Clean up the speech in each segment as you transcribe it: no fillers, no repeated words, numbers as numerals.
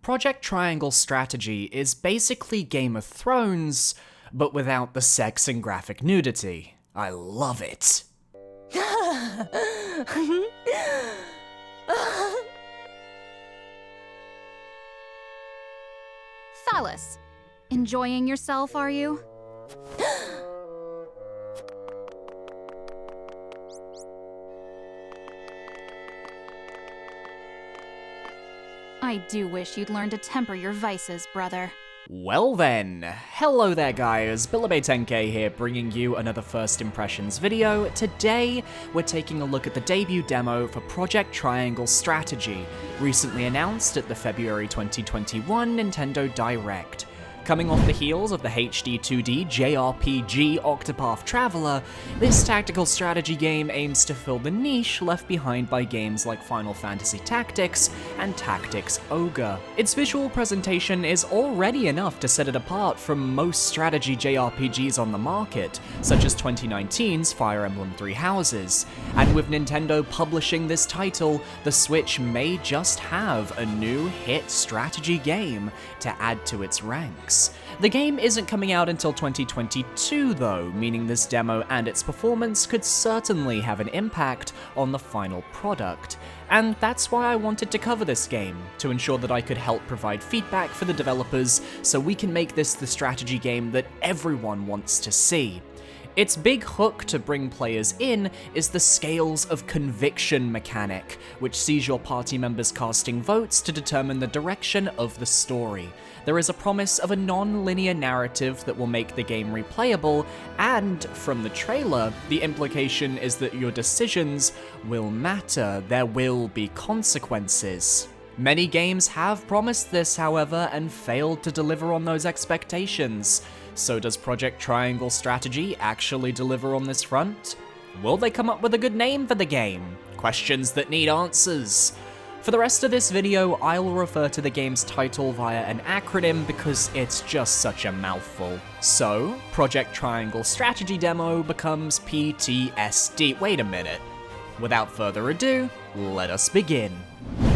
Project Triangle Strategy is basically Game of Thrones, but without the sex and graphic nudity. I love it. Phallus, enjoying yourself, are you? I do wish you'd learn to temper your vices, brother. Well then, hello there guys, Billybae10K here, bringing you another First Impressions video. Today, we're taking a look at the debut demo for Project Triangle Strategy, recently announced at the February 2021 Nintendo Direct. Coming off the heels of the HD 2D JRPG Octopath Traveler, this tactical strategy game aims to fill the niche left behind by games like Final Fantasy Tactics and Tactics Ogre. Its visual presentation is already enough to set it apart from most strategy JRPGs on the market, such as 2019's Fire Emblem Three Houses. And with Nintendo publishing this title, the Switch may just have a new hit strategy game to add to its ranks. The game isn't coming out until 2022 though, meaning this demo and its performance could certainly have an impact on the final product. And that's why I wanted to cover this game, to ensure that I could help provide feedback for the developers so we can make this the strategy game that everyone wants to see. Its big hook to bring players in is the Scales of Conviction mechanic, which sees your party members casting votes to determine the direction of the story. There is a promise of a non-linear narrative that will make the game replayable, and from the trailer, the implication is that your decisions will matter, there will be consequences. Many games have promised this, however, and failed to deliver on those expectations. So does Project Triangle Strategy actually deliver on this front? Will they come up with a good name for the game? Questions that need answers. For the rest of this video, I'll refer to the game's title via an acronym because it's just such a mouthful. So, Project Triangle Strategy Demo becomes PTSD. Wait a minute. Without further ado, let us begin.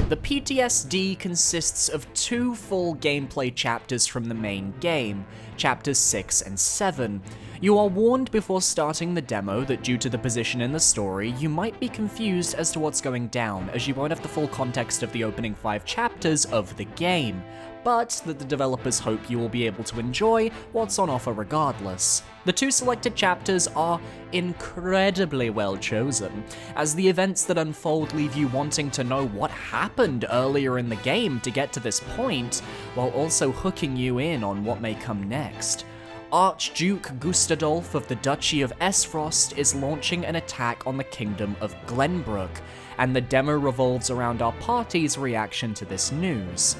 The PTSD consists of two full gameplay chapters from the main game, chapters 6 and 7. You are warned before starting the demo that due to the position in the story, you might be confused as to what's going down, as you won't have the full context of the opening 5 chapters of the game, but that the developers hope you will be able to enjoy what's on offer regardless. The two selected chapters are incredibly well chosen, as the events that unfold leave you wanting to know what happened earlier in the game to get to this point, while also hooking you in on what may come next. Archduke Gustadolf of the Duchy of Esfrost is launching an attack on the Kingdom of Glenbrook, and the demo revolves around our party's reaction to this news.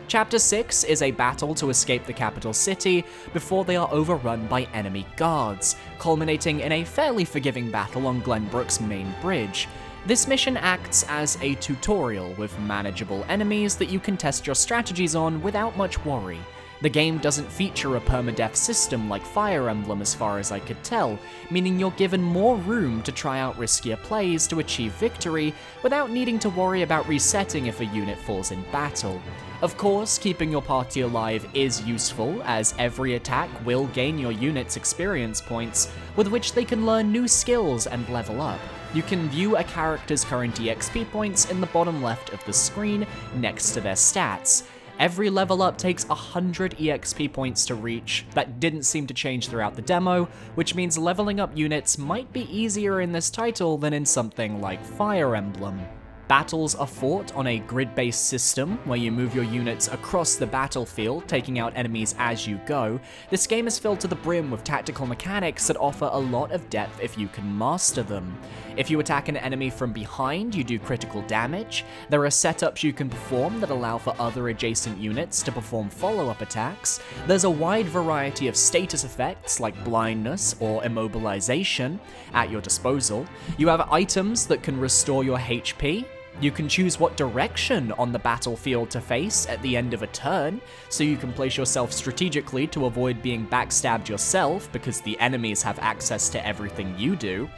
Chapter 6 is a battle to escape the capital city before they are overrun by enemy guards, culminating in a fairly forgiving battle on Glenbrook's main bridge. This mission acts as a tutorial with manageable enemies that you can test your strategies on without much worry. The game doesn't feature a permadeath system like Fire Emblem as far as I could tell, meaning you're given more room to try out riskier plays to achieve victory without needing to worry about resetting if a unit falls in battle. Of course, keeping your party alive is useful, as every attack will gain your units experience points, with which they can learn new skills and level up. You can view a character's current EXP points in the bottom left of the screen next to their stats. Every level up takes 100 EXP points to reach. That didn't seem to change throughout the demo, which means leveling up units might be easier in this title than in something like Fire Emblem. Battles are fought on a grid-based system, where you move your units across the battlefield, taking out enemies as you go. This game is filled to the brim with tactical mechanics that offer a lot of depth if you can master them. If you attack an enemy from behind, you do critical damage. There are setups you can perform that allow for other adjacent units to perform follow-up attacks. There's a wide variety of status effects like blindness or immobilization at your disposal. You have items that can restore your HP. You can choose what direction on the battlefield to face at the end of a turn, so you can place yourself strategically to avoid being backstabbed yourself because the enemies have access to everything you do.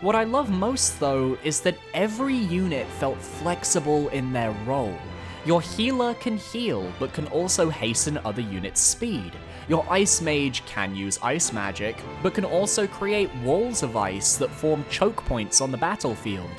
What I love most though is that every unit felt flexible in their role. Your healer can heal, but can also hasten other units' speed. Your ice mage can use ice magic, but can also create walls of ice that form choke points on the battlefield.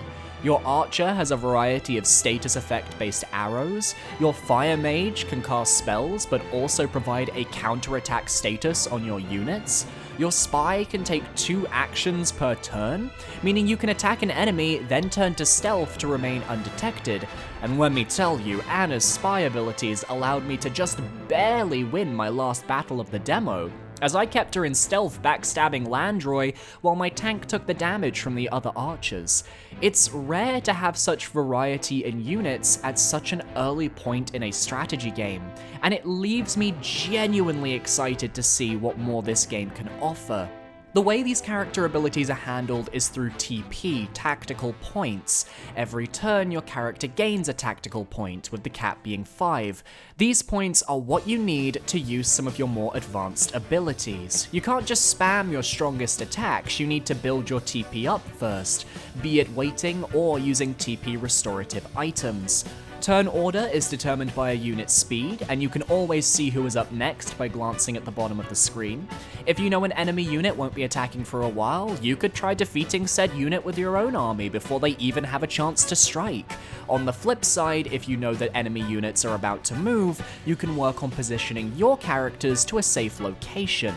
Your archer has a variety of status effect-based arrows. Your fire mage can cast spells, but also provide a counterattack status on your units. Your spy can take 2 actions per turn, meaning you can attack an enemy, then turn to stealth to remain undetected. And let me tell you, Anna's spy abilities allowed me to just barely win my last battle of the demo, as I kept her in stealth backstabbing Landroy while my tank took the damage from the other archers. It's rare to have such variety in units at such an early point in a strategy game, and it leaves me genuinely excited to see what more this game can offer. The way these character abilities are handled is through TP, tactical points. Every turn your character gains a tactical point, with the cap being 5. These points are what you need to use some of your more advanced abilities. You can't just spam your strongest attacks, you need to build your TP up first, be it waiting or using TP restorative items. Turn order is determined by a unit's speed, and you can always see who is up next by glancing at the bottom of the screen. If you know an enemy unit won't be attacking for a while, you could try defeating said unit with your own army before they even have a chance to strike. On the flip side, if you know that enemy units are about to move, you can work on positioning your characters to a safe location.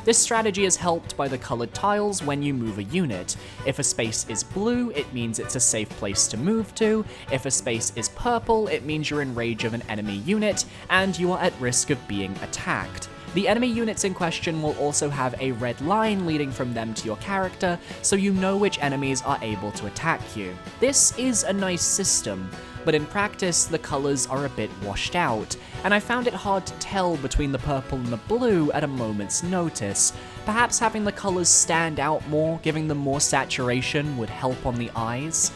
This strategy is helped by the colored tiles when you move a unit. If a space is blue, it means it's a safe place to move to. If a space is purple, it means you're in range of an enemy unit, and you are at risk of being attacked. The enemy units in question will also have a red line leading from them to your character, so you know which enemies are able to attack you. This is a nice system, but in practice the colors are a bit washed out, and I found it hard to tell between the purple and the blue at a moment's notice. Perhaps having the colors stand out more, giving them more saturation, would help on the eyes.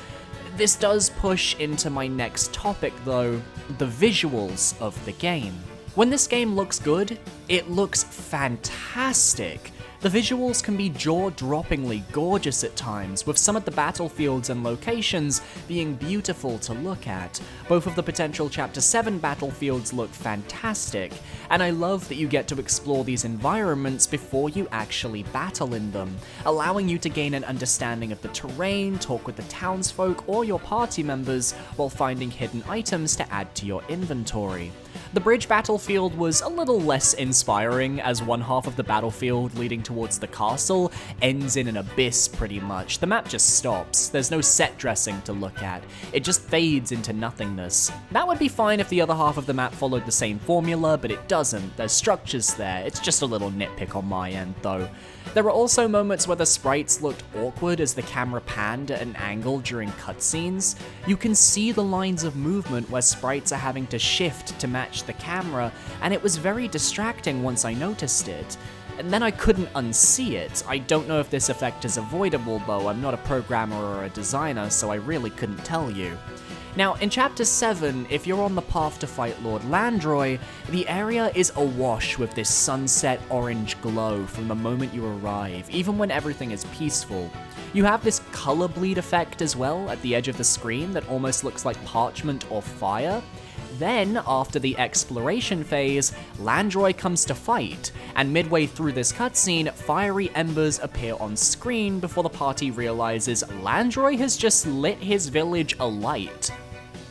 This does push into my next topic though, the visuals of the game. When this game looks good, it looks fantastic. The visuals can be jaw-droppingly gorgeous at times, with some of the battlefields and locations being beautiful to look at. Both of the potential Chapter 7 battlefields look fantastic, and I love that you get to explore these environments before you actually battle in them, allowing you to gain an understanding of the terrain, talk with the townsfolk or your party members, while finding hidden items to add to your inventory. The bridge battlefield was a little less inspiring, as one half of the battlefield leading towards the castle ends in an abyss pretty much. The map just stops, there's no set dressing to look at, it just fades into nothingness. That would be fine if the other half of the map followed the same formula, but it doesn't, there's structures there, it's just a little nitpick on my end though. There were also moments where the sprites looked awkward as the camera panned at an angle during cutscenes. You can see the lines of movement where sprites are having to shift to match the camera, and it was very distracting once I noticed it. And then I couldn't unsee it. I don't know if this effect is avoidable though, I'm not a programmer or a designer, so I really couldn't tell you. Now, in Chapter 7, if you're on the path to fight Lord Landroy, the area is awash with this sunset orange glow from the moment you arrive, even when everything is peaceful. You have this color bleed effect as well at the edge of the screen that almost looks like parchment or fire. Then, after the exploration phase, Landroy comes to fight, and midway through this cutscene, fiery embers appear on screen before the party realizes Landroy has just lit his village alight.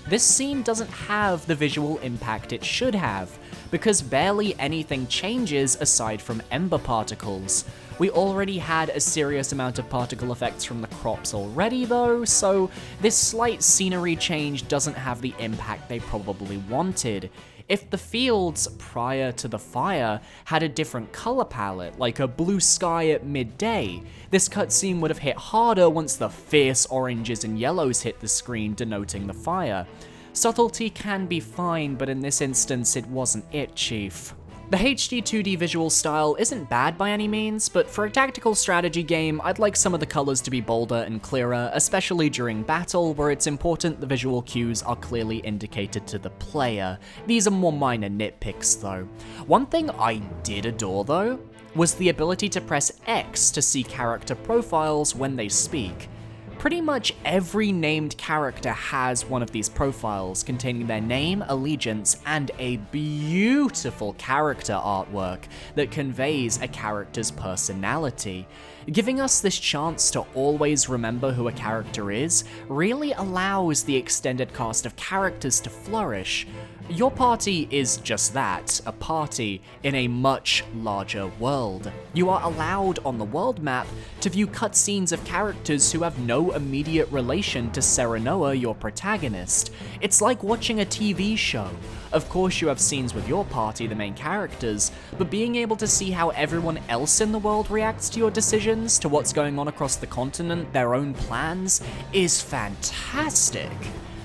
This scene doesn't have the visual impact it should have, because barely anything changes aside from ember particles. We already had a serious amount of particle effects from the crops already though, so this slight scenery change doesn't have the impact they probably wanted. If the fields prior to the fire had a different color palette, like a blue sky at midday, this cutscene would have hit harder once the fierce oranges and yellows hit the screen denoting the fire. Subtlety can be fine, but in this instance it wasn't it, Chief. The HD 2D visual style isn't bad by any means, but for a tactical strategy game, I'd like some of the colors to be bolder and clearer, especially during battle, where it's important the visual cues are clearly indicated to the player. These are more minor nitpicks though. One thing I did adore though, was the ability to press X to see character profiles when they speak. Pretty much every named character has one of these profiles containing their name, allegiance, and a beautiful character artwork that conveys a character's personality. Giving us this chance to always remember who a character is really allows the extended cast of characters to flourish. Your party is just that, a party in a much larger world. You are allowed on the world map to view cutscenes of characters who have no immediate relation to Serenoa, your protagonist. It's like watching a TV show. Of course you have scenes with your party, the main characters, but being able to see how everyone else in the world reacts to your decisions, to what's going on across the continent, their own plans, is fantastic.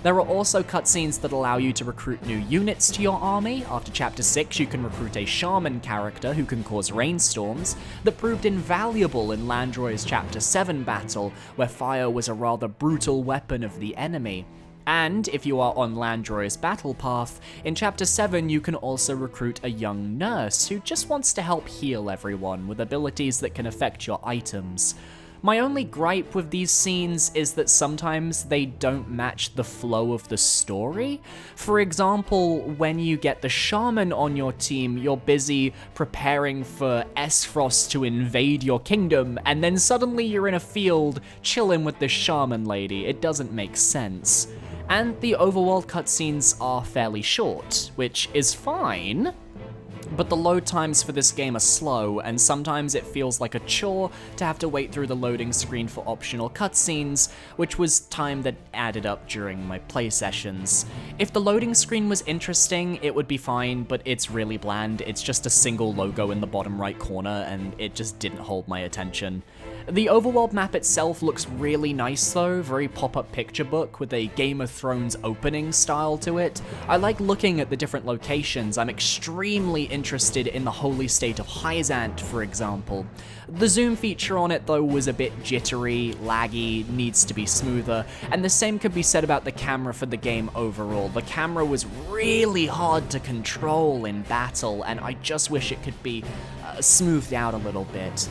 There are also cutscenes that allow you to recruit new units to your army. After Chapter 6, you can recruit a shaman character who can cause rainstorms, that proved invaluable in Landroy's Chapter 7 battle, where fire was a rather brutal weapon of the enemy. And if you are on Landroy's battle path, in Chapter 7 you can also recruit a young nurse who just wants to help heal everyone with abilities that can affect your items. My only gripe with these scenes is that sometimes they don't match the flow of the story. For example, when you get the shaman on your team, you're busy preparing for Esfrost to invade your kingdom, and then suddenly you're in a field chilling with the shaman lady. It doesn't make sense. And the overworld cutscenes are fairly short, which is fine, but the load times for this game are slow, and sometimes it feels like a chore to have to wait through the loading screen for optional cutscenes, which was time that added up during my play sessions. If the loading screen was interesting, it would be fine, but it's really bland. It's just a single logo in the bottom right corner, and it just didn't hold my attention. The overworld map itself looks really nice though, very pop-up picture book with a Game of Thrones opening style to it. I like looking at the different locations. I'm extremely interested in the holy state of Hyzant, for example. The zoom feature on it though was a bit jittery, laggy, needs to be smoother, and the same could be said about the camera for the game overall. The camera was really hard to control in battle, and I just wish it could be smoothed out a little bit.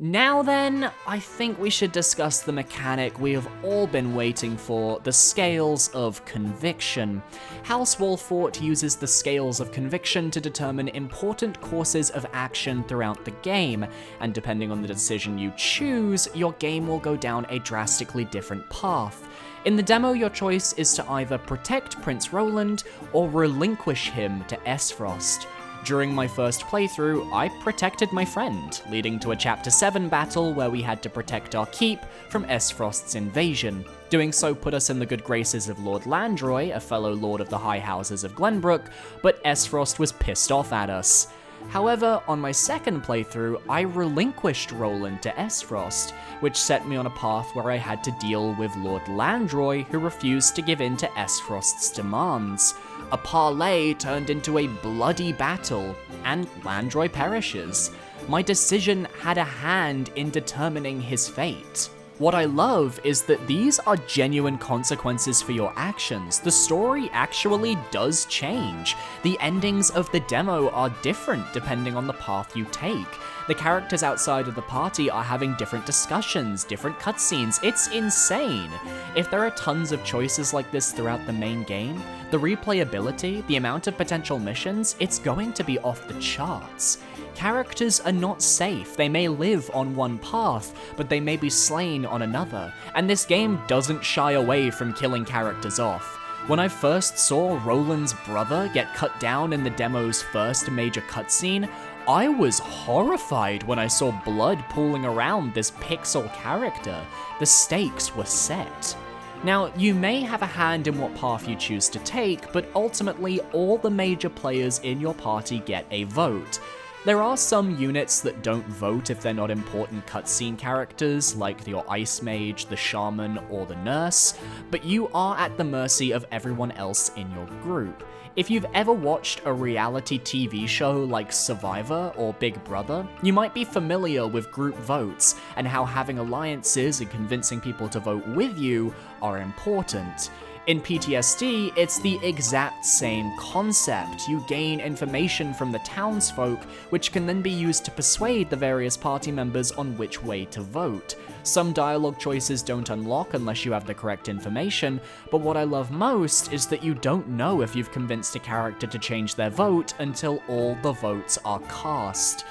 Now then, I think we should discuss the mechanic we have all been waiting for, the Scales of Conviction. House Wolfort uses the Scales of Conviction to determine important courses of action throughout the game, and depending on the decision you choose, your game will go down a drastically different path. In the demo, your choice is to either protect Prince Roland or relinquish him to Esfrost. During my first playthrough, I protected my friend, leading to a Chapter 7 battle where we had to protect our keep from Esfrost's invasion. Doing so put us in the good graces of Lord Landroy, a fellow lord of the High Houses of Glenbrook, but Esfrost was pissed off at us. However, on my second playthrough, I relinquished Roland to Esfrost, which set me on a path where I had to deal with Lord Landroy, who refused to give in to Esfrost's demands. A parley turned into a bloody battle, and Landroy perishes. My decision had a hand in determining his fate. What I love is that these are genuine consequences for your actions. The story actually does change. The endings of the demo are different depending on the path you take. The characters outside of the party are having different discussions, different cutscenes. It's insane. If there are tons of choices like this throughout the main game, the replayability, the amount of potential missions, it's going to be off the charts. Characters are not safe. They may live on one path, but they may be slain on another, and this game doesn't shy away from killing characters off. When I first saw Roland's brother get cut down in the demo's first major cutscene, I was horrified when I saw blood pooling around this pixel character. The stakes were set. Now, you may have a hand in what path you choose to take, but ultimately all the major players in your party get a vote. There are some units that don't vote if they're not important cutscene characters, like your Ice Mage, the Shaman, or the Nurse, but you are at the mercy of everyone else in your group. If you've ever watched a reality TV show like Survivor or Big Brother, you might be familiar with group votes and how having alliances and convincing people to vote with you are important. In PTSD, it's the exact same concept. You gain information from the townsfolk, which can then be used to persuade the various party members on which way to vote. Some dialogue choices don't unlock unless you have the correct information, but what I love most is that you don't know if you've convinced a character to change their vote until all the votes are cast.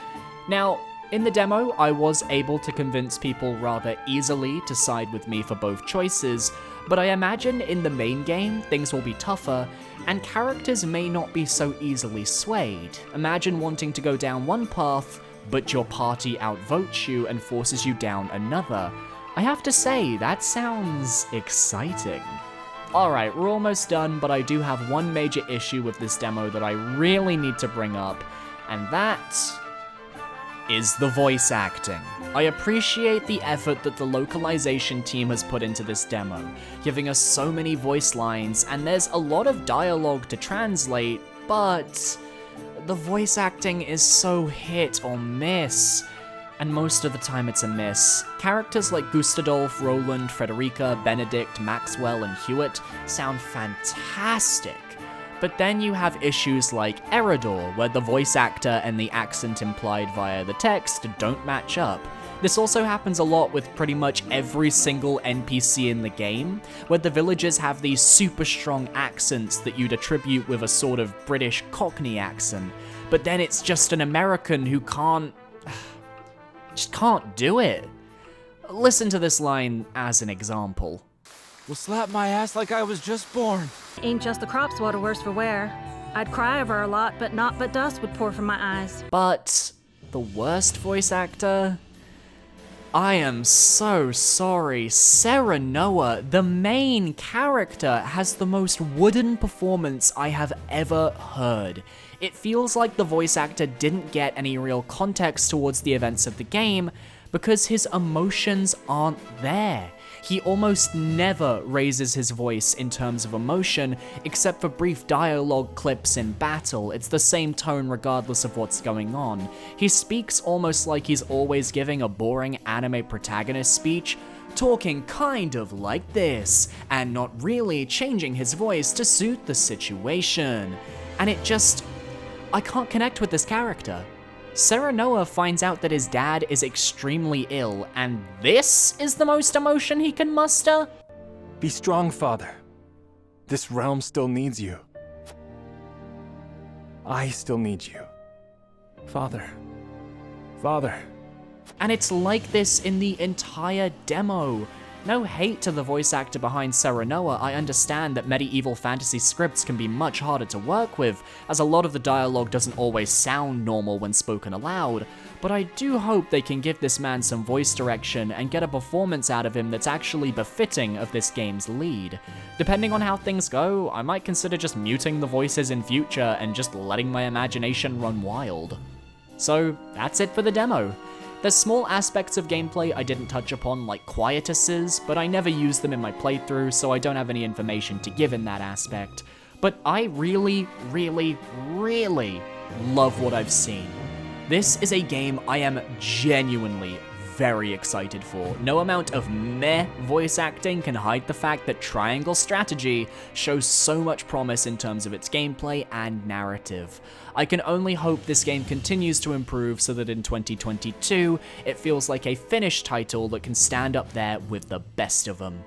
Now, in the demo, I was able to convince people rather easily to side with me for both choices, but I imagine in the main game, things will be tougher, and characters may not be so easily swayed. Imagine wanting to go down one path, but your party outvotes you and forces you down another. I have to say, that sounds exciting. Alright, we're almost done, but I do have one major issue with this demo that I really need to bring up, and that is the voice acting. I appreciate the effort that the localization team has put into this demo, giving us so many voice lines, and there's a lot of dialogue to translate, but the voice acting is so hit or miss, and most of the time it's a miss. Characters like Gustadolf, Roland, Frederica, Benedict, Maxwell, and Hewitt sound fantastic. But then you have issues like Eridor, where the voice actor and the accent implied via the text don't match up. This also happens a lot with pretty much every single NPC in the game, where the villagers have these super strong accents that you'd attribute with a sort of British Cockney accent, but then it's just an American who just can't do it. Listen to this line as an example. Will slap my ass like I was just born. Ain't just the crops what are worse for wear. I'd cry over a lot, but not but dust would pour from my eyes. But the worst voice actor? I am so sorry. Sarah Noah, the main character, has the most wooden performance I have ever heard. It feels like the voice actor didn't get any real context towards the events of the game because his emotions aren't there. He almost never raises his voice in terms of emotion, except for brief dialogue clips in battle. It's the same tone regardless of what's going on. He speaks almost like he's always giving a boring anime protagonist speech, talking kind of like this, and not really changing his voice to suit the situation. And I can't connect with this character. Sarah Noah finds out that his dad is extremely ill, and this is the most emotion he can muster? Be strong, father. This realm still needs you. I still need you. Father. Father. And it's like this in the entire demo. No hate to the voice actor behind Sarah Noah. I understand that medieval fantasy scripts can be much harder to work with, as a lot of the dialogue doesn't always sound normal when spoken aloud, but I do hope they can give this man some voice direction and get a performance out of him that's actually befitting of this game's lead. Depending on how things go, I might consider just muting the voices in future and just letting my imagination run wild. So that's it for the demo. There's small aspects of gameplay I didn't touch upon, like quietuses, but I never used them in my playthrough, so I don't have any information to give in that aspect. But I really, really, really love what I've seen. This is a game I am genuinely very excited for. No amount of meh voice acting can hide the fact that Triangle Strategy shows so much promise in terms of its gameplay and narrative. I can only hope this game continues to improve so that in 2022, it feels like a finished title that can stand up there with the best of them.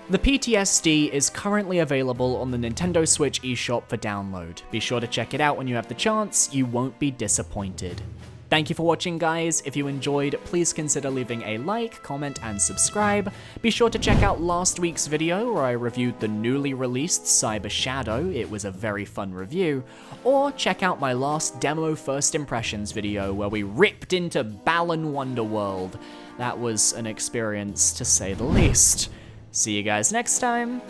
The PTSD is currently available on the Nintendo Switch eShop for download. Be sure to check it out when you have the chance, you won't be disappointed. Thank you for watching, guys. If you enjoyed, please consider leaving a like, comment, and subscribe. Be sure to check out last week's video where I reviewed the newly released Cyber Shadow. It was a very fun review. Or check out my last demo first impressions video where we ripped into Balan Wonderworld. That was an experience to say the least. See you guys next time.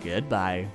Goodbye.